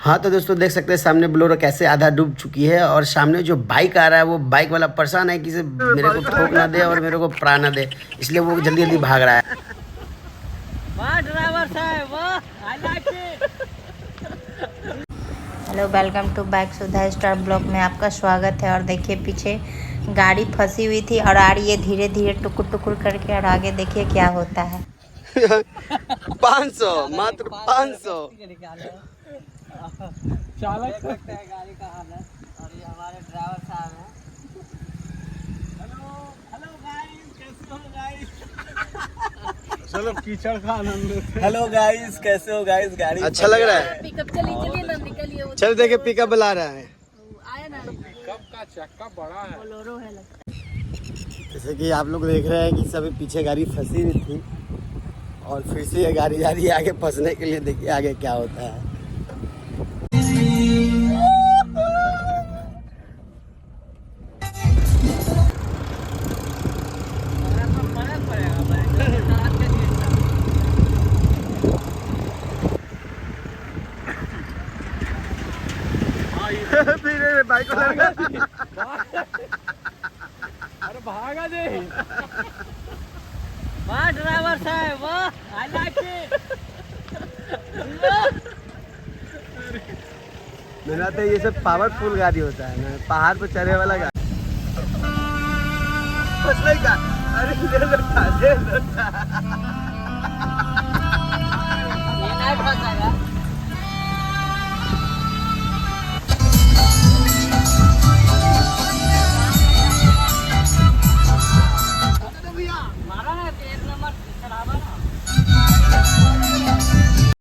हाँ तो दोस्तों देख सकते हैं सामने बोलेरो कैसे आधा डूब चुकी है और सामने जो बाइक आ रहा है वो बाइक वाला परेशान है कि इसे मेरे को ठोक ना दे और मेरे को प्राण ना दे, इसलिए वो जल्दी जल्दी भाग रहा है। वाह ड्राइवर साहब वाह, I like it. Hello, welcome to back Sudha star blog में आपका स्वागत है। और देखिए पीछे गाड़ी फंसी हुई थी और आ रही है धीरे धीरे टुकुर टुकुर करके, और आगे देखिए क्या होता है। 500 मात्र 500। चालक सकते हैं गाड़ी का हालत, और ये हमारे ड्राइवर साहब हैं। हेलो हेलो गाइस, कैसे हो गाइस? चलो कीचड़ का आनंद लेते हैं। हेलो गाइस, कैसे हो गाइस? गाड़ी अच्छा लग रहा है। पिकअप चलिए ना, निकलिए। चल देखे पिकअप बुला रहा है। आया ना, कब का चक्का बड़ा है। बोलेरो है लगता है। जैसे कि आप लोग देख रहे हैं कि सभी पीछे गाड़ी फंसी हुई थी और फिर से ये गाड़ी जा रही है आगे फंसने के लिए। देखिए आगे क्या होता है। फिर बाइक वाला अरे भागा दे। वाह ड्राइवर साहब वाह, आई लाइक इट। मेरा तो ये सब पावरफुल गाड़ी होता है ना, पहाड़ पर चढ़ने वाला गाड़ी। अरे